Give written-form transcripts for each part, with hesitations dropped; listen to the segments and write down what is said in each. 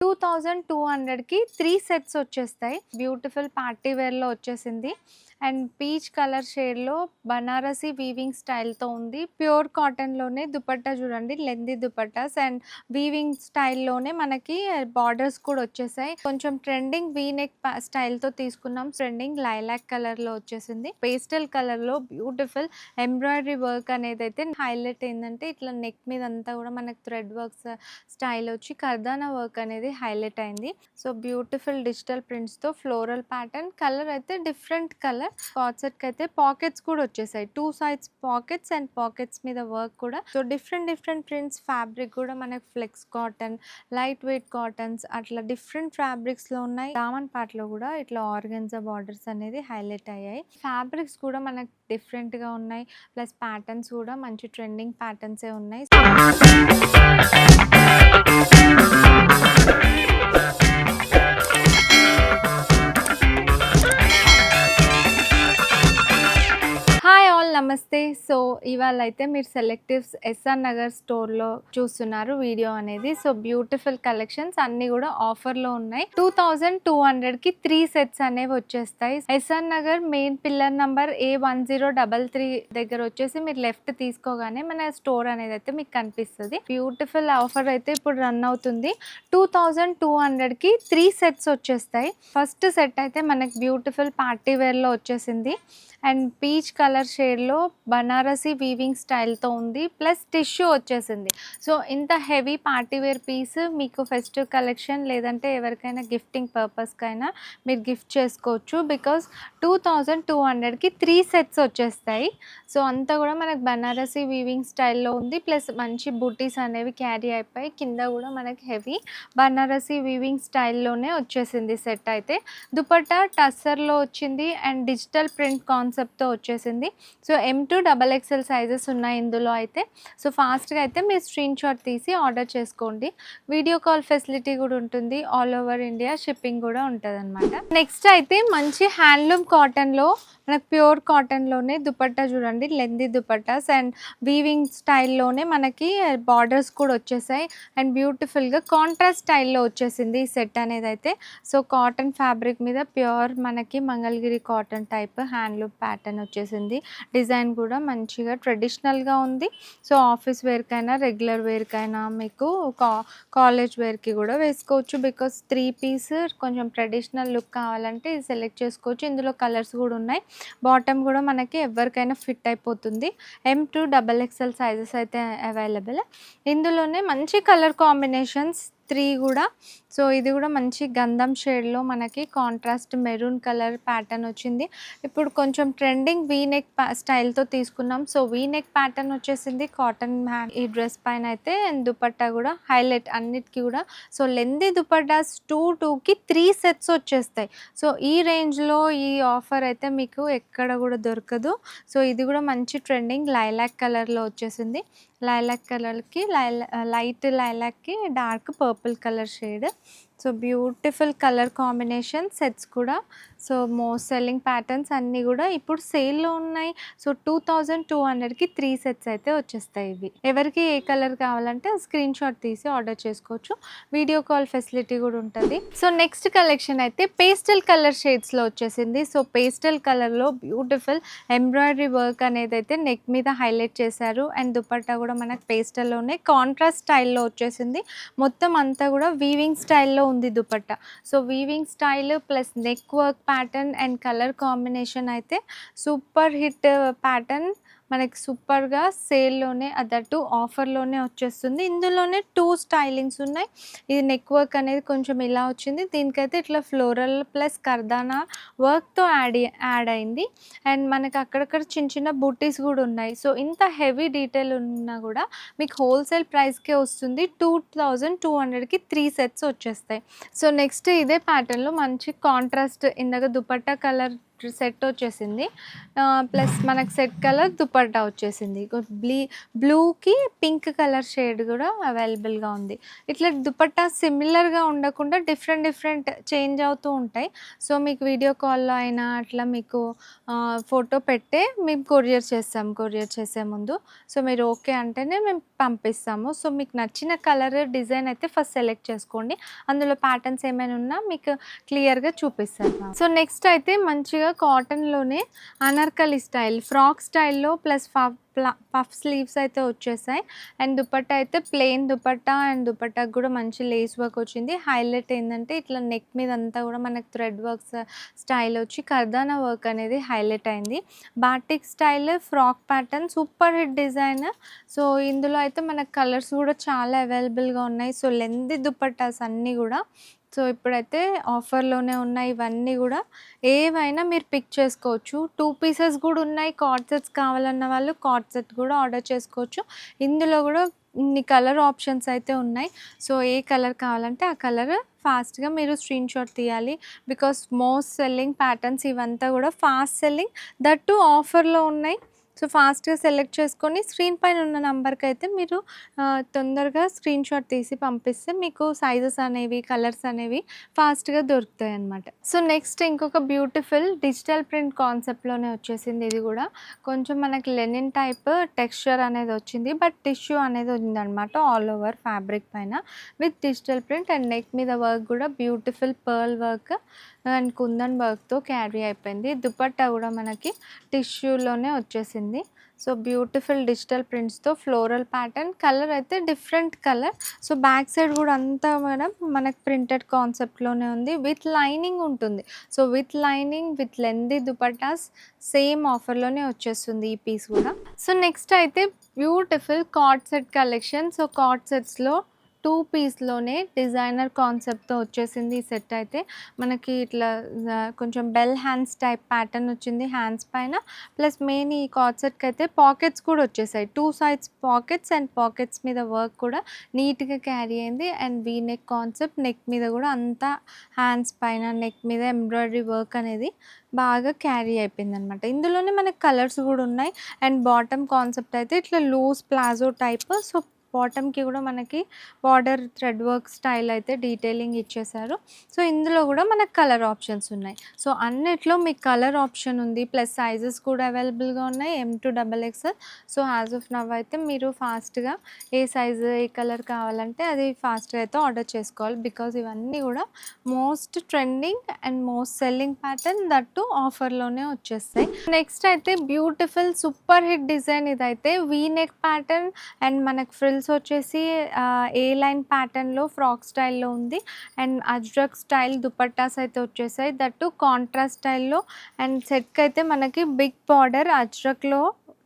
2200కి 3 sets వచ్చేస్తాయి. Beautiful party వేర్‌లో వచ్చేసింది. And peach colour షేడ్‌లో బనారసి వీవింగ్ స్టైల్‌తో ఉంది. ప్యూర్ కాటన్‌లోనే దుపట్టా చూడండి. లెంథీ దుపట్టాస్ అండ్ వీవింగ్ స్టైల్‌లోనే మనకి బార్డర్స్ కూడా వచ్చేసాయి. కొంచెం ట్రెండింగ్ వీ నెక్ స్టైల్‌తో తీసుకున్నాం. ట్రెండింగ్ లైలాక్ కలర్‌లో వచ్చేసింది. పేస్టల్ కలర్‌లో బ్యూటిఫుల్ ఎంబ్రాయిడరీ వర్క్ అనేదైతే హైలైట్ ఏందంటే ఇట్లా నెక్ మీద అంతా కూడా మనకి థ్రెడ్ వర్క్స్ స్టైల్ వచ్చి కర్దానా వర్క్ అనేది హైలైట్ అయింది. సో బ్యూటిఫుల్ డిజిటల్ ప్రింట్స్‌తో ఫ్లోరల్ ప్యాటర్న్. కలర్ అయితే డిఫరెంట్ కలర్. కార్డ్ సెట్‌కి అయితే పాకెట్స్ కూడా వచ్చేసాయి. 2 సైడ్స్ పాకెట్స్ అండ్ పాకెట్స్ మీద వర్క్ కూడా. So different prints. ఫ్యాబ్రిక్ కూడా మనకి flex cotton, light weight cottons అట్లా డిఫరెంట్ ఫ్యాబ్రిక్స్‌లో ఉన్నాయి. దామన్ పార్ట్‌లో కూడా ఇట్లా ఆర్గన్జా బార్డర్స్ అనేది హైలైట్ అయ్యాయి. ఫ్యాబ్రిక్స్ కూడా మనకు డిఫరెంట్‌గా ఉన్నాయి. ప్లస్ ప్యాటర్న్స్ కూడా మంచి ట్రెండింగ్ ప్యాటర్న్సే ఉన్నాయి. హాయ్ ఆల్, నమస్తే. సో ఇవాళైతే మీరు సెలెక్టివ్స్ ఎస్ఆర్ నగర్ స్టోర్లో చూస్తున్నారు వీడియో అనేది. సో బ్యూటిఫుల్ కలెక్షన్స్ అన్నీ కూడా ఆఫర్లో ఉన్నాయి. 2200కి 3 సెట్స్ అనేవి వచ్చేస్తాయి. SR Nagar main pillar number A1033 దగ్గర వచ్చేసి మీరు లెఫ్ట్ తీసుకోగానే మన స్టోర్ అనేది అయితే మీకు కనిపిస్తుంది. బ్యూటిఫుల్ ఆఫర్ అయితే ఇప్పుడు రన్ అవుతుంది. 2200కి 3 సెట్స్ వచ్చేస్తాయి. ఫస్ట్ సెట్ అయితే మనకి బ్యూటిఫుల్ పార్టీ వేర్లో వచ్చేసింది. అండ్ పీచ్ కలర్ షేడ్‌లో బనారసి వీవింగ్ స్టైల్‌తో ఉంది. ప్లస్ టిష్యూ వచ్చేసింది. సో ఇంత హెవీ పార్టీ వేర్ పీస్ మీకు ఫెస్టివ్ కలెక్షన్ లేదంటే ఎవరికైనా గిఫ్టింగ్ పర్పస్‌కైనా మీరు గిఫ్ట్ చేసుకోవచ్చు. బికాస్ 2200కి 3 సెట్స్ వచ్చేస్తాయి. సో అంతా కూడా మనకు బనారసి వీవింగ్ స్టైల్‌లో ఉంది. ప్లస్ మంచి బూటీస్ అనేవి క్యారీ అయిపోయి కింద కూడా మనకి హెవీ బనారసి వీవింగ్ స్టైల్‌లోనే వచ్చేసింది సెట్ అయితే. దుపట్టా టస్సర్‌లో వచ్చింది అండ్ డిజిటల్ ప్రింట్ కాన్సెప్ట్‌తో వచ్చేసింది. సో M2 XXL సైజెస్ ఉన్నాయి ఇందులో అయితే. సో ఫాస్ట్‌గా అయితే మీరు స్క్రీన్ షాట్ తీసి ఆర్డర్ చేసుకోండి. వీడియో కాల్ ఫెసిలిటీ కూడా ఉంటుంది. ఆల్ ఓవర్ ఇండియా షిప్పింగ్ కూడా ఉంటుందన్నమాట. నెక్స్ట్ అయితే మంచి హ్యాండ్లూమ్ కాటన్లో మనకు ప్యూర్ కాటన్లోనే దుపట్టా చూడండి. లెంథీ దుపట్టాస్ అండ్ వీవింగ్ స్టైల్లోనే మనకి బార్డర్స్ కూడా వచ్చేసాయి. అండ్ బ్యూటిఫుల్గా కాంట్రాస్ట్ స్టైల్లో వచ్చేసింది ఈ సెట్ అనేది అయితే. సో కాటన్ ఫ్యాబ్రిక్ మీద ప్యూర్ మనకి Mangalagiri cotton type handloom pattern వచ్చేసింది. డిజైన్ కూడా మంచిగా ట్రెడిషనల్గా ఉంది. సో ఆఫీస్ వేర్కైనా రెగ్యులర్ వేర్కైనా మీకు కాలేజ్ వేర్కి కూడా వేసుకోవచ్చు. బికాస్ 3 పీస్ కొంచెం ట్రెడిషనల్ లుక్ కావాలంటే ఇది సెలెక్ట్ చేసుకోవచ్చు. ఇందులో కలర్స్ కూడా ఉన్నాయి. బాటమ్ కూడా మనకి ఎవరికైనా ఫిట్ అయిపోతుంది. M2 XXL సైజెస్ అయితే అవైలబుల్. ఇందులోనే మంచి కలర్ కాంబినేషన్స్ 3 కూడా. సో ఇది కూడా మంచి గంధం షేడ్లో మనకి కాంట్రాస్ట్ మెరూన్ కలర్ ప్యాటర్న్ వచ్చింది. ఇప్పుడు కొంచెం ట్రెండింగ్ వీ నెక్ స్టైల్తో తీసుకున్నాం. సో వీ నెక్ ప్యాటర్న్ వచ్చేసింది కాటన్ ఈ డ్రెస్ పైన అయితే. అండ్ దుపట్టా కూడా హైలైట్ అన్నిటికీ కూడా. సో లెంథీ దుపట్టాస్ 2కి 3 సెట్స్ వచ్చేస్తాయి. సో ఈ రేంజ్లో ఈ ఆఫర్ అయితే మీకు ఎక్కడ కూడా దొరకదు. సో ఇది కూడా మంచి ట్రెండింగ్ లైలాక్ కలర్లో వచ్చేసింది. లైలాక్ కలర్కి లైట్ లైలాక్కి dark purple colour shade. So beautiful colour combination sets కూడా. సో మోస్ట్ సెల్లింగ్ ప్యాటర్న్స్ అన్నీ కూడా ఇప్పుడు సేల్లో ఉన్నాయి. సో 2200కి 3 సెట్స్ అయితే వచ్చేస్తాయి ఇవి. ఎవరికి ఏ కలర్ కావాలంటే స్క్రీన్ షాట్ తీసి ఆర్డర్ చేసుకోవచ్చు. వీడియో కాల్ ఫెసిలిటీ కూడా ఉంటుంది. సో నెక్స్ట్ కలెక్షన్ అయితే పేస్టల్ కలర్ షేడ్స్లో వచ్చేసింది. సో పేస్టల్ కలర్లో బ్యూటిఫుల్ ఎంబ్రాయిడరీ వర్క్ అనేది అయితే నెక్ మీద హైలైట్ చేశారు. అండ్ దుపట్టా కూడా మనకు పేస్టల్లోనే కాంట్రాస్ట్ స్టైల్లో వచ్చేసింది. మొత్తం అంతా కూడా వీవింగ్ స్టైల్లో ఉంది dupatta. So weaving style plus neck work pattern and colour combination అయితే సూపర్ హిట్ ప్యాటర్న్. మనకి సూపర్గా సేల్లోనే అదట్టు ఆఫర్లోనే వచ్చేస్తుంది. ఇందులోనే 2 స్టైలింగ్స్ ఉన్నాయి. ఇది నెక్ వర్క్ అనేది కొంచెం ఇలా వచ్చింది. దీనికైతే ఇట్లా ఫ్లోరల్ ప్లస్ కర్దానా వర్క్తో యాడ్ అయింది. అండ్ మనకి అక్కడక్కడ చిన్న బూటీస్ కూడా ఉన్నాయి. సో ఇంత హెవీ డీటెయిల్ ఉన్నా కూడా మీకు హోల్సేల్ ప్రైస్కే వస్తుంది. 2200కి 3 సెట్స్ వచ్చేస్తాయి. సో నెక్స్ట్ ఇదే ప్యాటర్న్లో మంచి కాంట్రాస్ట్ ఇందాక దుపట్టా కలర్ సెట్ వచ్చేసింది. ప్లస్ మనకు సెట్ కలర్ దుపట్టా వచ్చేసింది. బ్లూకి పింక్ కలర్ షేడ్ కూడా అవైలబుల్గా ఉంది. ఇట్లా దుపట్టా సిమిలర్గా ఉండకుండా డిఫరెంట్ డిఫరెంట్ చేంజ్ అవుతూ ఉంటాయి. సో మీకు వీడియో కాల్లో అయినా అట్లా మీకు ఫోటో పెట్టే మేము కొరియర్ చేసే ముందు. సో మీరు ఓకే అంటేనే మేము పంపిస్తాము. సో మీకు నచ్చిన కలర్ డిజైన్ అయితే ఫస్ట్ సెలెక్ట్ చేసుకోండి. అందులో ప్యాటర్న్స్ ఏమైనా ఉన్నా మీకు క్లియర్గా చూపిస్తాను. సో నెక్స్ట్ అయితే మంచిగా కాటన్లోనే అనార్కలి స్టైల్ ఫ్రాక్ స్టైల్లో ప్లస్ పఫ్ స్లీవ్స్ అయితే వచ్చేసాయి. అండ్ దుపట్టా అయితే ప్లెయిన్ దుపట్టా అండ్ దుపట్టాకు కూడా మంచి లేస్ వర్క్ వచ్చింది. హైలైట్ ఏంటంటే ఇట్లా నెక్ మీద అంతా కూడా మనకు థ్రెడ్ వర్క్స్ స్టైల్ వచ్చి కర్దానా వర్క్ అనేది హైలైట్ అయింది. Batik style frock pattern super hit design. So ఇందులో అయితే మనకు కలర్స్ కూడా చాలా అవైలబుల్గా ఉన్నాయి. సో లెంతీ దుపట్టాస్ అన్నీ కూడా సో ఇప్పుడైతే ఆఫర్లోనే ఉన్నాయి. ఇవన్నీ కూడా ఏవైనా మీరు పిక్ చేసుకోవచ్చు. 2 పీసెస్ కూడా ఉన్నాయి. కార్డ్ సెట్స్ కావాలన్న వాళ్ళు కార్డ్ సెట్ కూడా ఆర్డర్ చేసుకోవచ్చు. ఇందులో కూడా ఇన్ని కలర్ ఆప్షన్స్ అయితే ఉన్నాయి. సో ఏ కలర్ కావాలంటే ఆ కలర్ ఫాస్ట్గా మీరు స్క్రీన్ షాట్ తీయాలి. బికాస్ మోస్ట్ సెల్లింగ్ ప్యాటర్న్స్ ఇవంతా కూడా ఫాస్ట్ సెల్లింగ్, దట్ టు ఆఫర్లో ఉన్నాయి. సో ఫాస్ట్గా సెలెక్ట్ చేసుకొని స్క్రీన్ పైన ఉన్న నెంబర్కి అయితే మీరు తొందరగా స్క్రీన్ షాట్ తీసి పంపిస్తే మీకు సైజెస్ అనేవి కలర్స్ అనేవి ఫాస్ట్గా దొరుకుతాయి అన్నమాట. సో నెక్స్ట్ ఇంకొక బ్యూటిఫుల్ డిజిటల్ ప్రింట్ కాన్సెప్ట్లోనే వచ్చేసింది. ఇది కూడా కొంచెం మనకి లెనిన్ టైప్ టెక్స్చర్ అనేది వచ్చింది. బట్ టిష్యూ అనేది ఉందన్నమాట ఆల్ ఓవర్ ఫ్యాబ్రిక్ పైన with digital print. And neck మీద వర్క్ కూడా beautiful pearl work and kundan వర్క్తో క్యారీ అయిపోయింది. దుపట్టా కూడా మనకి టిష్యూలోనే వచ్చేసింది. సో బ్యూటిఫుల్ డిజిటల్ ప్రింట్స్తో ఫ్లోరల్ ప్యాటర్న్. కలర్ అయితే different colour. So back side కూడా అంతా మేడం మనకు ప్రింటెడ్ కాన్సెప్ట్లోనే ఉంది. విత్ లైనింగ్ ఉంటుంది. So with lining with lengthy dupattas same ఆఫర్లోనే వచ్చేస్తుంది ఈ పీస్ కూడా. సో నెక్స్ట్ అయితే beautiful card set collection. So card సెట్స్లో 2 పీస్లోనే designer కాన్సెప్ట్తో వచ్చేసింది ఈ సెట్ అయితే. మనకి ఇట్లా కొంచెం బెల్ హ్యాండ్స్ టైప్ ప్యాటర్న్ వచ్చింది హ్యాండ్స్ పైన. ప్లస్ మెయిన్ ఈ కార్డ్ సెట్కి అయితే పాకెట్స్ కూడా వచ్చేసాయి. 2 సైడ్స్ పాకెట్స్ అండ్ పాకెట్స్ మీద వర్క్ కూడా నీట్గా క్యారీ అయింది. And V neck concept, neck మీద కూడా అంతా హ్యాండ్స్ పైన నెక్ మీద ఎంబ్రాయిడరీ వర్క్ అనేది బాగా క్యారీ అయిపోయింది అనమాట. ఇందులోనే మనకి కలర్స్ కూడా ఉన్నాయి. అండ్ బాటమ్ కాన్సెప్ట్ అయితే ఇట్లా లూజ్ ప్లాజో టైప్. సో బాటమ్కి కూడా మనకి బార్డర్ థ్రెడ్ వర్క్ స్టైల్ అయితే డీటెయిలింగ్ ఇచ్చేసారు. సో ఇందులో కూడా మనకు కలర్ ఆప్షన్స్ ఉన్నాయి. సో అన్నిట్లో మీకు కలర్ ఆప్షన్ ఉంది. ప్లస్ సైజెస్ కూడా అవైలబుల్గా ఉన్నాయి M to XXL. So as of now అయితే మీరు ఫాస్ట్గా ఏ సైజు ఏ కలర్ కావాలంటే అది ఫాస్ట్గా అయితే ఆర్డర్ చేసుకోవాలి. బికాజ్ ఇవన్నీ కూడా most trending and most selling pattern, that ఆఫర్లోనే వచ్చేస్తాయి. నెక్స్ట్ అయితే బ్యూటిఫుల్ సూపర్ హిట్ డిజైన్. ఇదైతే వీ నెక్ ప్యాటర్న్ అండ్ మనకు ఫ్రిల్స్ వచ్చేసి ఏ లైన్ ప్యాటర్న్లో ఫ్రాక్ స్టైల్లో ఉంది. అండ్ అజ్రక్ స్టైల్ దుపట్టాస్ అయితే వచ్చేసాయి, దట్టు కాంట్రాస్ట్ స్టైల్లో. అండ్ సెట్కి అయితే మనకి బిగ్ బార్డర్ అజ్రక్లో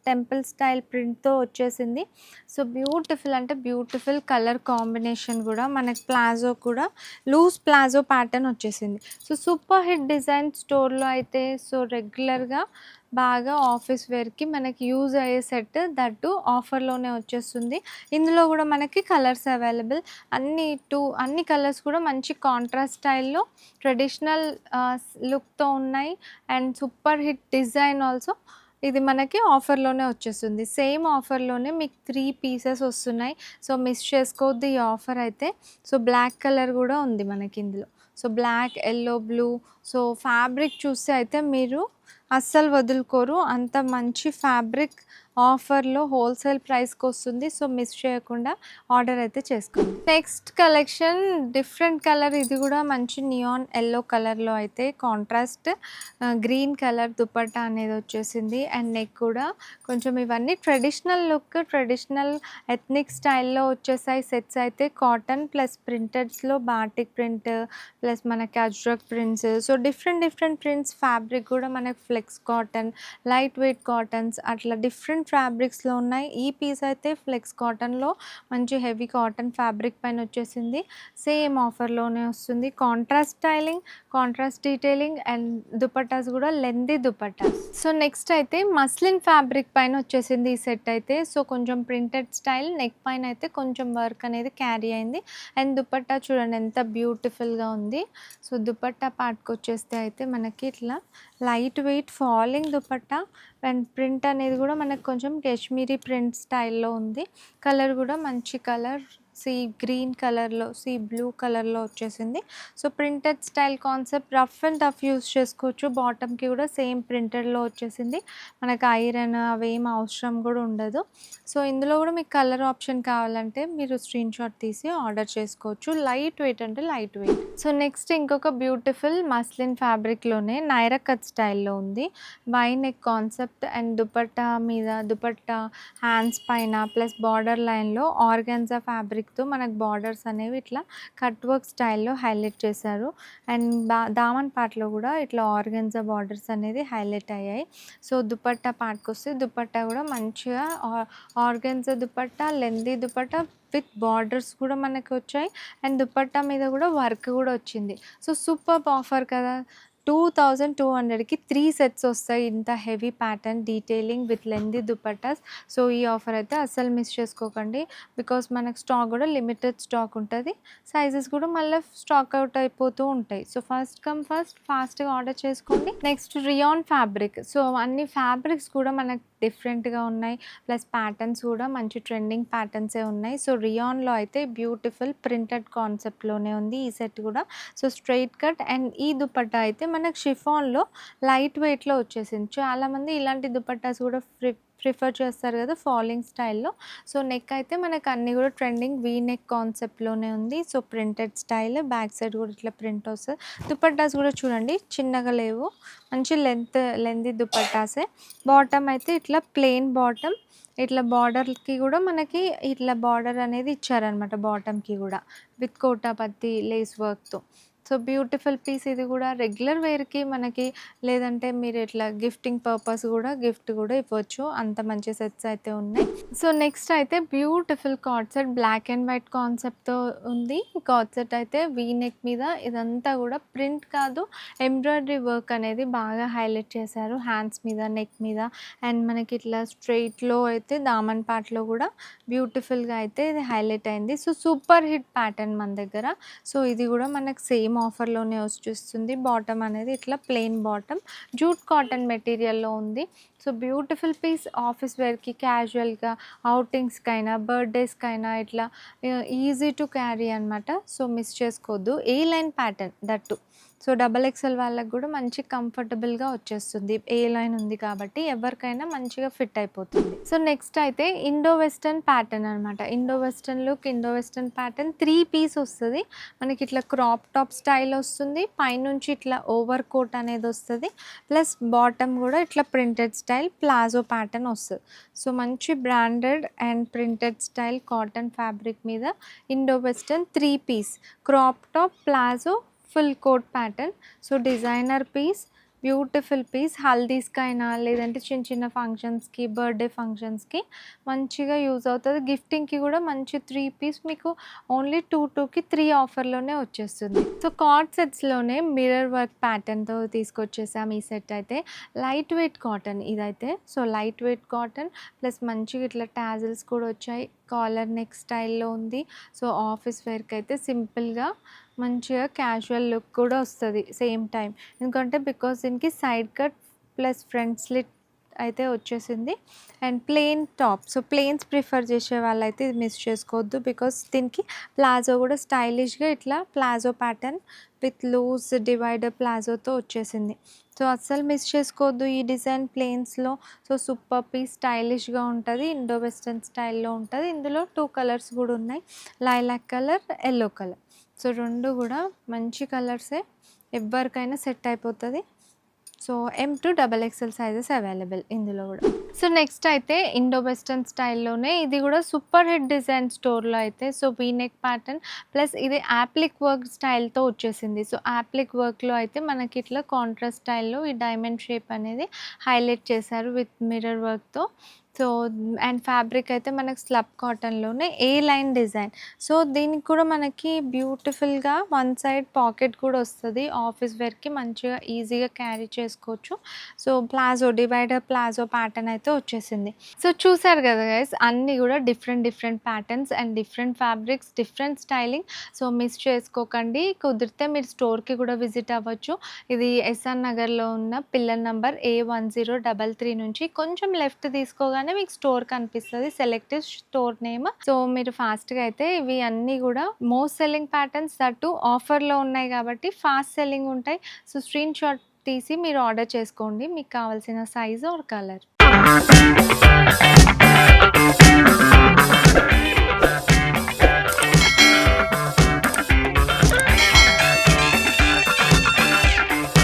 టెంపుల్ స్టైల్ ప్రింట్తో వచ్చేసింది. సో బ్యూటిఫుల్ అంటే బ్యూటిఫుల్ కలర్ కాంబినేషన్ కూడా. మనకి ప్లాజో కూడా లూజ్ ప్లాజో ప్యాటర్న్ వచ్చేసింది. సో సూపర్ హిట్ డిజైన్ స్టోర్లో అయితే. సో రెగ్యులర్గా బాగా ఆఫీస్ వేర్కి మనకి యూజ్ అయ్యే సెట్, దట్టు ఆఫర్లోనే వచ్చేస్తుంది. ఇందులో కూడా మనకి కలర్స్ అవైలబుల్. అన్ని కలర్స్ కూడా మంచి కాంట్రాస్ట్ స్టైల్లో ట్రెడిషనల్ లుక్తో ఉన్నాయి. And super hit design also. ఇది మనకి ఆఫర్లోనే వచ్చేస్తుంది. సేమ్ ఆఫర్లోనే మీకు 3 పీసెస్ వస్తున్నాయి. సో మిస్ చేసుకోవద్దు ఈ ఆఫర్ అయితే. సో బ్లాక్ కలర్ కూడా ఉంది మనకి ఇందులో. So black, yellow, blue. So fabric చూస్తే అయితే మీరు అస్సలు వదులుకోరు. అంత మంచి ఫ్యాబ్రిక్ ఆఫర్లో హోల్సేల్ ప్రైస్కి వస్తుంది. సో మిస్ చేయకుండా ఆర్డర్ అయితే చేసుకోండి. Next collection different colour. ఇది కూడా మంచి నియాన్ ఎల్లో కలర్లో అయితే కాంట్రాస్ట్ గ్రీన్ కలర్ దుపట్టా అనేది వచ్చేసింది. అండ్ నెక్ కూడా కొంచెం ఇవన్నీ ట్రెడిషనల్ లుక్, ట్రెడిషనల్ ఎథ్నిక్ స్టైల్లో వచ్చేసాయి సెట్స్ అయితే. కాటన్ ప్లస్ ప్రింటెడ్స్లో బాటిక్ ప్రింట్ ప్లస్ మనకి ajrak prints. So different prints. Fabric కూడా మనకి flex cotton, light weight cottons అట్లా డిఫరెంట్ ఫ్యాబ్రిక్స్లో ఉన్నాయి. ఈ పీస్ అయితే ఫ్లెక్స్ కాటన్లో మంచి హెవీ కాటన్ ఫ్యాబ్రిక్ పైన వచ్చేసింది. సేమ్ ఆఫర్లోనే వస్తుంది. Contrast styling, contrast detailing and dupattas కూడా లెందీ దుపట్టాస్. సో నెక్స్ట్ అయితే మస్లిన్ ఫ్యాబ్రిక్ పైన వచ్చేసింది ఈ సెట్ అయితే. సో కొంచెం ప్రింటెడ్ స్టైల్, నెక్ పైన అయితే కొంచెం వర్క్ అనేది క్యారీ అయింది. అండ్ దుపట్టా చూడండి ఎంత బ్యూటిఫుల్గా ఉంది. సో దుపట్టా పార్ట్కి వచ్చేస్తే అయితే మనకి ఇట్లా light weight falling dupatta and print అనేది కూడా మనకు కొంచెం కాశ్మీరీ ప్రింట్ స్టైల్లో ఉంది. కలర్ కూడా మంచి కలర్, సీ గ్రీన్ కలర్లో, సీ బ్లూ కలర్లో వచ్చేసింది. So printed style concept, rough and tough use చేసుకోవచ్చు. బాటమ్కి కూడా సేమ్ ప్రింటెడ్లో వచ్చేసింది. మనకు ఐరన్ అవేం అవసరం కూడా ఉండదు. సో ఇందులో కూడా మీకు కలర్ ఆప్షన్ కావాలంటే మీరు స్క్రీన్ షాట్ తీసి ఆర్డర్ చేసుకోవచ్చు. లైట్ వెయిట్ అంటే లైట్ వెయిట్. సో నెక్స్ట్ ఇంకొక బ్యూటిఫుల్ మస్లిన్ ఫ్యాబ్రిక్లోనే నైరా కట్ స్టైల్లో ఉంది. V neck concept and dupatta మీద, దుపట్టా హ్యాండ్స్ పైన ప్లస్ బార్డర్ లైన్లో ఆర్గాన్జా ఫ్యాబ్రిక్తో మనకు బార్డర్స్ అనేవి ఇట్లా కట్ వర్క్ స్టైల్లో హైలైట్ చేశారు. అండ్ దామన్ పార్ట్లో కూడా ఇట్లా ఆర్గాన్జా బార్డర్స్ అనేది హైలైట్ అయ్యాయి. సో దుపట్టా పార్ట్కి వస్తే దుపట్టా కూడా మంచిగా organza dupatta, lengthy dupatta with borders కూడా మనకి వచ్చాయి. అండ్ దుపట్టా మీద కూడా వర్క్ కూడా వచ్చింది. సో సూపర్బ్ ఆఫర్ కదా. 2200కి 3 సెట్స్ వస్తాయి. ఇంత heavy pattern detailing with lengthy dupattas. So ఈ ఆఫర్ అయితే అస్సలు మిస్ చేసుకోకండి. బికాస్ మనకు స్టాక్ కూడా లిమిటెడ్ స్టాక్ ఉంటుంది. సైజెస్ కూడా మళ్ళీ స్టాక్ అవుట్ అయిపోతూ ఉంటాయి. సో ఫస్ట్ కమ్ ఫస్ట్ ఫాస్ట్గా ఆర్డర్ చేసుకోండి. Next rayon fabric. సో అన్ని ఫ్యాబ్రిక్స్ కూడా మనకు డిఫరెంట్గా ఉన్నాయి. ప్లస్ ప్యాటర్న్స్ కూడా మంచి ట్రెండింగ్ ప్యాటర్న్సే ఉన్నాయి. సో రియాన్లో అయితే బ్యూటిఫుల్ ప్రింటెడ్ కాన్సెప్ట్లోనే ఉంది ఈ సెట్ కూడా. సో స్ట్రైట్ కట్ అండ్ ఈ దుపట్టా అయితే మనకు షిఫాన్లో లైట్ వెయిట్లో వచ్చేసింది. చాలామంది ఇలాంటి దుపట్టాస్ కూడా ప్రిఫర్ చేస్తారు కదా ఫాలింగ్ స్టైల్లో. సో నెక్ అయితే మనకు అన్నీ కూడా ట్రెండింగ్ వీ నెక్ కాన్సెప్ట్లోనే ఉంది. So printed style, back side కూడా ఇట్లా ప్రింట్ వస్తుంది. దుపట్టాస్ కూడా చూడండి చిన్నగా లేవు, మంచి లెంతీ దుపట్టాసే. బాటమ్ అయితే ఇట్లా ప్లెయిన్ బాటమ్, ఇట్లా బార్డర్కి కూడా మనకి ఇట్లా బార్డర్ అనేది ఇచ్చారనమాట బాటమ్కి కూడా విత్ కోటాపత్తి లేస్ వర్క్తో. సో బ్యూటిఫుల్ పీస్ ఇది కూడా. రెగ్యులర్ వేర్కి మనకి, లేదంటే మీరు ఇట్లా గిఫ్టింగ్ పర్పస్ కూడా గిఫ్ట్ కూడా ఇవ్వచ్చు. అంత మంచి సెట్స్ అయితే ఉన్నాయి. సో నెక్స్ట్ అయితే beautiful card set black and white కాన్సెప్ట్తో ఉంది. కార్డ్ సెట్ అయితే వీ నెక్ మీద ఇదంతా కూడా ప్రింట్ కాదు, ఎంబ్రాయిడరీ వర్క్ అనేది బాగా హైలైట్ చేశారు హ్యాండ్స్ మీద, నెక్ మీద. అండ్ మనకి ఇట్లా స్ట్రెయిట్లో అయితే దామన్ పార్ట్లో కూడా బ్యూటిఫుల్గా అయితే ఇది హైలైట్ అయింది. సో సూపర్ హిట్ ప్యాటర్న్ మన దగ్గర. సో ఇది కూడా మనకు సేమ్ ఆఫర్లోనే వచ్చేస్తుంది. బాటమ్ అనేది ఇట్లా ప్లెయిన్ బాటమ్, జూట్ కాటన్ మెటీరియల్లో ఉంది. సో బ్యూటిఫుల్ పీస్, ఆఫీస్ వేర్కి, క్యాజువల్గా, అవుటింగ్స్కైనా, బర్త్డేస్కైనా ఇట్లా ఈజీ టు క్యారీ అనమాట. సో మిస్ చేసుకోవద్దు. A line pattern that. So XXL వాళ్ళకి కూడా మంచి కంఫర్టబుల్గా వచ్చేస్తుంది. ఏ లైన్ ఉంది కాబట్టి ఎవరికైనా మంచిగా ఫిట్ అయిపోతుంది. సో నెక్స్ట్ అయితే ఇండో వెస్టర్న్ ప్యాటర్న్ అనమాట. Indo western look, Indo western pattern 3 piece వస్తుంది. మనకి ఇట్లా క్రాప్ టాప్ స్టైల్ వస్తుంది, పైనుంచి ఇట్లా ఓవర్ కోట్ అనేది వస్తుంది. ప్లస్ బాటమ్ కూడా ఇట్లా ప్రింటెడ్ స్టైల్ ప్లాజో ప్యాటర్న్ వస్తుంది. సో మంచి branded and printed style cotton fabric మీద Indo western 3 piece crop top palazzo full coat pattern. So designer piece, beautiful piece. హల్దీస్కైనా లేదంటే చిన్న చిన్న ఫంక్షన్స్కి, బర్త్డే ఫంక్షన్స్కి మంచిగా యూజ్ అవుతుంది. గిఫ్టింగ్కి కూడా మంచి 3 పీస్ మీకు ఓన్లీ 2కి 3 ఆఫర్లోనే వచ్చేస్తుంది. సో కార్డ్ సెట్స్లోనే మిర్రర్ వర్క్ ప్యాటర్న్తో తీసుకొచ్చేసాం ఈ సెట్ అయితే. లైట్ వెయిట్ కాటన్ ఇదైతే. So light weight cotton plus మంచిగా ఇట్లా టాజిల్స్ కూడా వచ్చాయి. కాలర్ నెక్ స్టైల్లో ఉంది. సో ఆఫీస్ వేర్కి అయితే సింపుల్గా మంచిగా క్యాజువల్ లుక్ కూడా వస్తుంది సేమ్ టైం. ఎందుకంటే బికాస్ దీనికి side cut plus front slit అయితే వచ్చేసింది. And plain top. So plains prefer చేసే వాళ్ళైతే ఇది మిస్ చేసుకోవద్దు. బికాస్ దీనికి ప్లాజో కూడా స్టైలిష్గా ఇట్లా palazzo pattern with loose divider ప్లాజోతో వచ్చేసింది. సో అస్సలు మిస్ చేసుకోవద్దు ఈ డిజైన్ ప్లెయిన్స్లో. సో సూపర్ పీస్, స్టైలిష్గా ఉంటుంది, ఇండో వెస్టర్న్ స్టైల్లో ఉంటుంది. ఇందులో 2 కలర్స్ కూడా ఉన్నాయి, lilac colour, yellow colour. So 2 కూడా మంచి కలర్సే, ఎవరికైనా సెట్ అయిపోతుంది. So M to XXL sizes available ఇందులో కూడా. సో నెక్స్ట్ అయితే ఇండో వెస్టర్న్ స్టైల్లోనే ఇది కూడా సూపర్ హిట్ డిజైన్ స్టోర్లో అయితే. సో వీనెక్ ప్యాటర్న్ ప్లస్ ఇది యాప్లిక్ వర్క్ స్టైల్తో వచ్చేసింది. సో యాప్లిక్ వర్క్లో అయితే మనకి ఇట్లా కాంట్రాస్ట్ స్టైల్లో ఈ డైమండ్ షేప్ అనేది హైలైట్ చేశారు విత్ మిర్రర్ వర్క్తో. సో అండ్ ఫ్యాబ్రిక్ అయితే మనకి స్లబ్ కాటన్‌లోనే ఏ లైన్ డిజైన్. సో దీనికి కూడా మనకి బ్యూటిఫుల్‌గా వన్ సైడ్ పాకెట్ కూడా వస్తది. ఆఫీస్ వేర్‌కి మంచిగా ఈజీగా క్యారీ చేసుకోవచ్చు. So palazzo divider palazzo pattern అయితే వచ్చేసింది. సో చూసారు కదా గైస్, అన్నీ కూడా different different patterns and different fabrics, different styling. So miss చేసుకోకండి. కుదిరితే మీరు స్టోర్‌కి కూడా విజిట్ అవ్వచ్చు. ఇది ఎస్ఆర్ నగర్‌లో ఉన్న పిల్లర్ నంబర్ A1033 నుంచి కొంచెం లెఫ్ట్ తీసుకోగానే మీకు స్టోర్ కనిపిస్తది. Selective store name. సో మీరు ఫాస్ట్‌గా అయితే ఇవి అన్నీ కూడా మోస్ట్ సెల్లింగ్ ప్యాటర్న్స్ దట్టు ఆఫర్‌లో ఉన్నాయి కాబట్టి ఫాస్ట్ సెల్లింగ్ ఉంటాయి. సో స్క్రీన్ షాట్ తీసి మీరు ఆర్డర్ చేసుకోండి. మీకు కావాల్సిన సైజ్ ఆర్ కలర్.